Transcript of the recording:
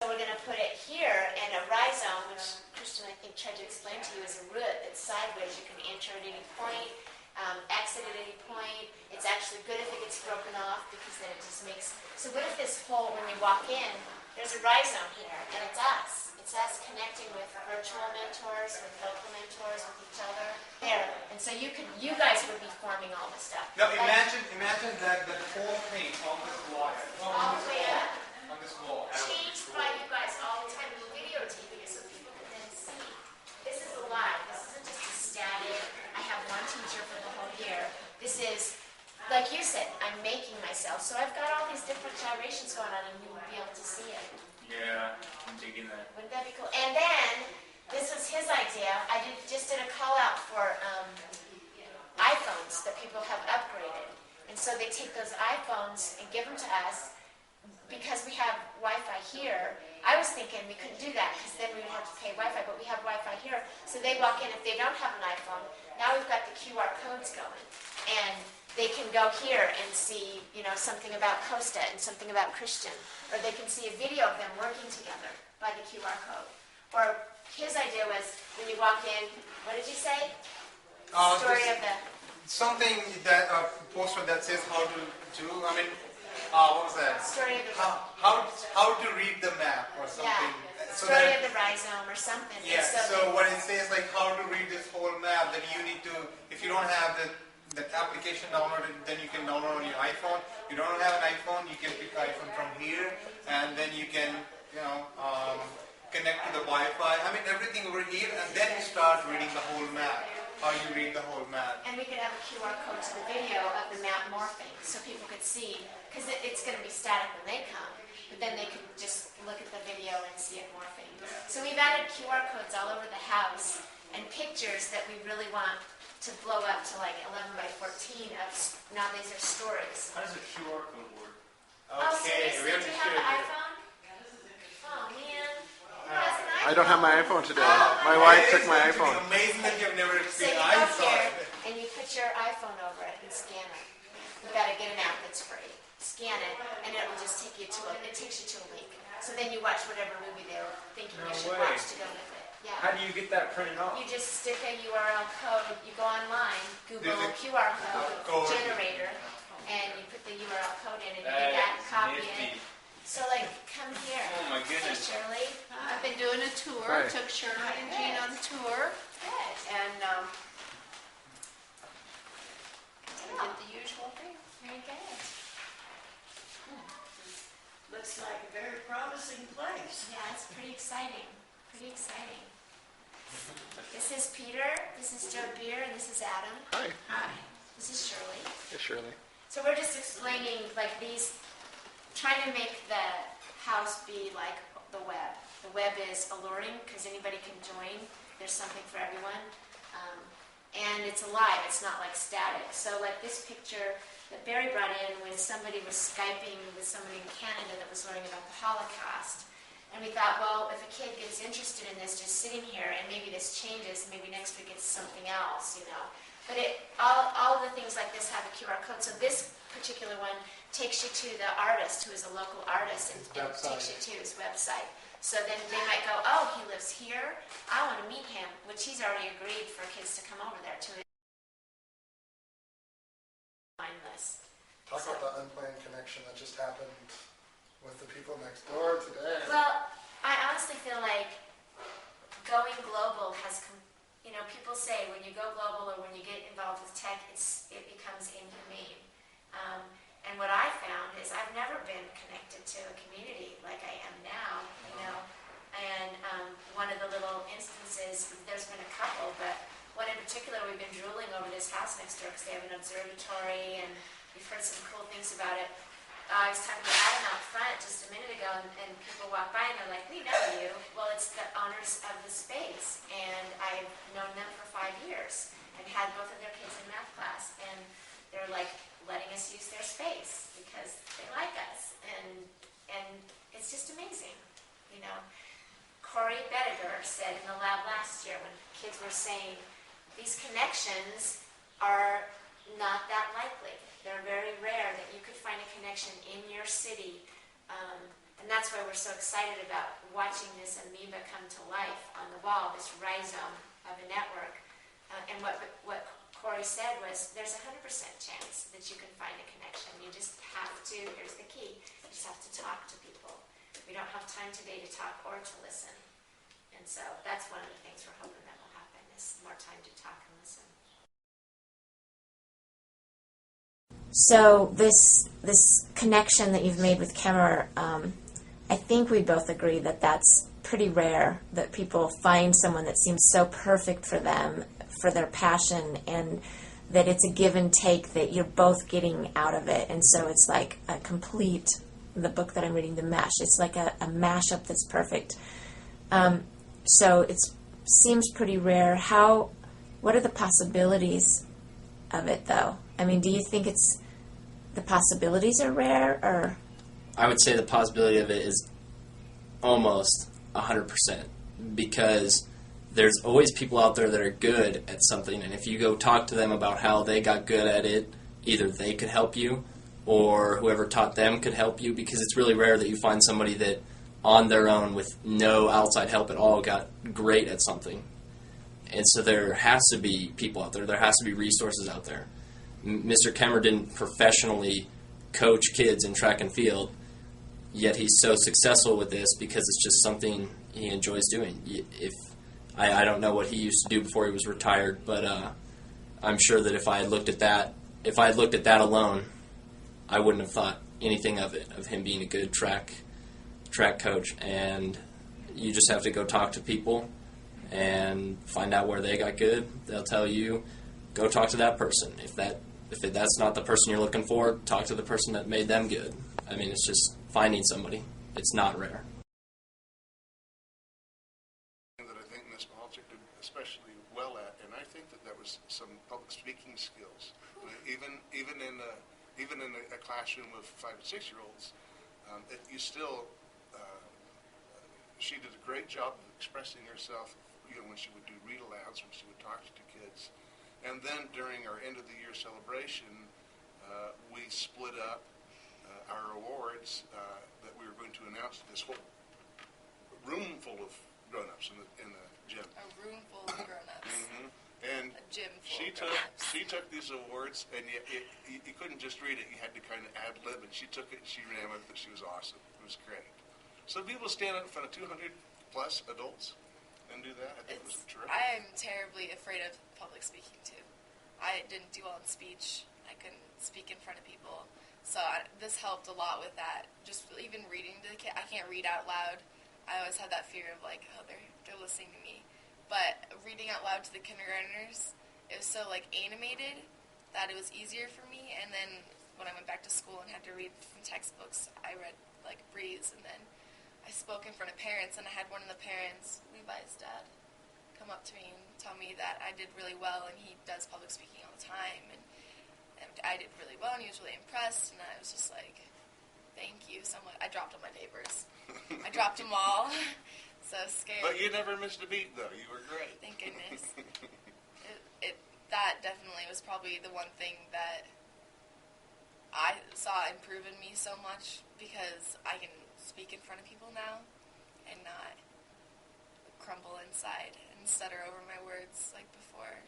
So we're going to put it here, and a rhizome, which Kristen, I think, tried to explain to you, is a root that's sideways. You can enter at any point, exit at any point. It's actually good if it gets broken off, because then it just makes... So what if this hole, when we walk in, there's a rhizome here, and it's us. It's us connecting with virtual mentors, with local mentors, with each other. There. And so you guys would be forming all this stuff. Now imagine that the whole thing on this wall. All the way up. On this wall. Changed by you guys all the time. We'll videotape it so people can then see. This is alive. This isn't just a static, I have one teacher for the whole year. This is, like you said, I'm making myself. So I've got all these different gyrations going on, and you will be able to see it. Yeah, I'm digging that. Wouldn't that be cool? And then, this was his idea. I just did a call out for iPhones that people have upgraded. And so they take those iPhones and give them to us. Because we have Wi-Fi here, I was thinking we couldn't do that because then we would have to pay Wi-Fi, but we have Wi-Fi here. So they walk in, if they don't have an iPhone, now we've got the QR codes going. And they can go here and see, something about Costa and something about Christian. Or they can see a video of them working together by the QR code. Or his idea was, when you walk in, what did you say? Story of the... Something that, a poster that says how to do, what was that? Story of the... How to read the map or something. Yeah. Story of the rhizome or something. Yeah, so what it says, like how to read this whole map, that you need to, if you don't have that application downloaded, then you can download on your iPhone. You don't have an iPhone, you can pick iPhone from here, and then you can, connect to the Wi-Fi. Everything over here, and then you start reading the whole map. How you read the whole map. And we could have a QR code to the video of the map morphing, so people could see, because it's going to be static when they come, but then they could just look at the video and see it morphing. So we've added QR codes all over the house, and pictures that we really want to blow up to like 11 by 14 of, now these are stories. How does a QR code work? Okay, do you have the iPhone? Oh man. I don't have my iPhone today. My wife took my iPhone. It's amazing that you've never So experienced you go iPhone. here, and you put your iPhone over it and scan it. You've got to get an app that's free. Scan it, and it will just take you to it takes you to a link. So then you watch whatever movie they were thinking you should watch to go with it. Yeah. How do you get that printed off? You just stick a URL code, you go online, Google QR code generator, and you put the URL code in, and you get that, copy it. So come here. Oh my goodness. Hey, Shirley. I've been doing a tour. Hi. Took Shirley and Jean on the tour. Good. And we did the usual thing. Very good. Looks like a very promising place. Yeah, it's pretty exciting. Pretty exciting. This is Peter, this is Joe Beer, and this is Adam. Hi. Hi. This is Shirley. Hey, Shirley. So we're just explaining these, trying to make the house be like the web. The web is alluring because anybody can join. There's something for everyone. And it's alive, it's not like static. So like this picture that Barry brought in when somebody was Skyping with somebody in Canada that was learning about the Holocaust. And we thought, well, if a kid gets interested in this just sitting here, and maybe this changes, maybe next week it's something else, But all of the things like this have a QR code. So this particular one takes you to the artist, who is a local artist, and takes you to his website. So then they might go, oh, he lives here, I want to meet him, which he's already agreed for kids to come over there to his mindless. Talk about the unplanned connection that just happened with the people next door today. Well, I honestly feel like going global has, people say when you go global or when you get involved with tech, it becomes inhumane. And what I found is I've never been connected to a community like I am now, And one of the little instances, there's been a couple, but one in particular, we've been drooling over this house next door because they have an observatory, and we've heard some cool things about it. I was talking to Adam out front just a minute ago, and people walk by and they're like, we know you. Well, it's the owners of the space, and I've known them for 5 years and had both of their kids in math class, and they're like letting us use their space because they like us, and it's just amazing, Corey Bediger said in the lab last year when kids were saying these connections are not that likely. They're very rare that you could find a connection in your city, and that's that's why we're so excited about watching this amoeba come to life on the wall, this rhizome of a network. And what Corey said was, there's a 100% chance that you can find a connection. You just have to, here's the key, you just have to talk to people. We don't have time today to talk or to listen. And so that's one of the things we're hoping that will happen, is more time to talk and listen. So this connection that you've made with Kemmer, I think we both agree that that's pretty rare, that people find someone that seems so perfect for them, for their passion, and that it's a give and take that you're both getting out of it. And so it's like a complete, the book that I'm reading, The Mesh, it's like a mashup that's perfect. So it seems pretty rare. What are the possibilities of it, though? I mean, do you think the possibilities are rare, or? I would say the possibility of it is almost 100%, because there's always people out there that are good at something, and if you go talk to them about how they got good at it, either they could help you or whoever taught them could help you, because it's really rare that you find somebody that on their own with no outside help at all got great at something. And so there has to be people out there. There has to be resources out there. Mr. Kemmer didn't professionally coach kids in track and field, yet he's so successful with this because it's just something he enjoys doing. I don't know what he used to do before he was retired, but I'm sure that if I had looked at that alone, I wouldn't have thought anything of it, of him being a good track coach. And you just have to go talk to people and find out where they got good. They'll tell you, go talk to that person. If that's not the person you're looking for, talk to the person that made them good. I mean, it's just finding somebody. It's not rare. That I think Ms. Mahalchik did especially well at, and I think that was some public speaking skills. Even in a classroom of 5 and 6 year olds, she did a great job of expressing herself. When she would do read alouds, when she would talk to kids, and then during our end of the year celebration, we split up our awards that we were going to announce to this whole room full of grown-ups in the gym. A room full of grown-ups. Mm-hmm. And A gym full of grown-ups. she took these awards, and you couldn't just read it. You had to kind of ad-lib, and she took it, and she ran with it. She was awesome. It was great. So people stand up in front of 200-plus adults and do that, I think it was terrific. I am terribly afraid of public speaking, too. I didn't do well in speech. I couldn't speak in front of people. So this helped a lot with that. Just even reading to the kid. I can't read out loud. I always had that fear of, like, oh, they're listening to me. But reading out loud to the kindergartners, it was so, like, animated that it was easier for me. And then when I went back to school and had to read from textbooks, I read, like, Breeze. And then I spoke in front of parents, and I had one of the parents, Levi's dad, come up to me and tell me that I did really well, and he does public speaking all the time, and I did really well, and he was really impressed, and I was just like, thank you so much. I dropped all my neighbors. I dropped them all. So scared. But you never missed a beat, though. You were great. Thank goodness. That definitely was probably the one thing that I saw improve in me so much, because I can speak in front of people now and not crumble inside and stutter over my words like before.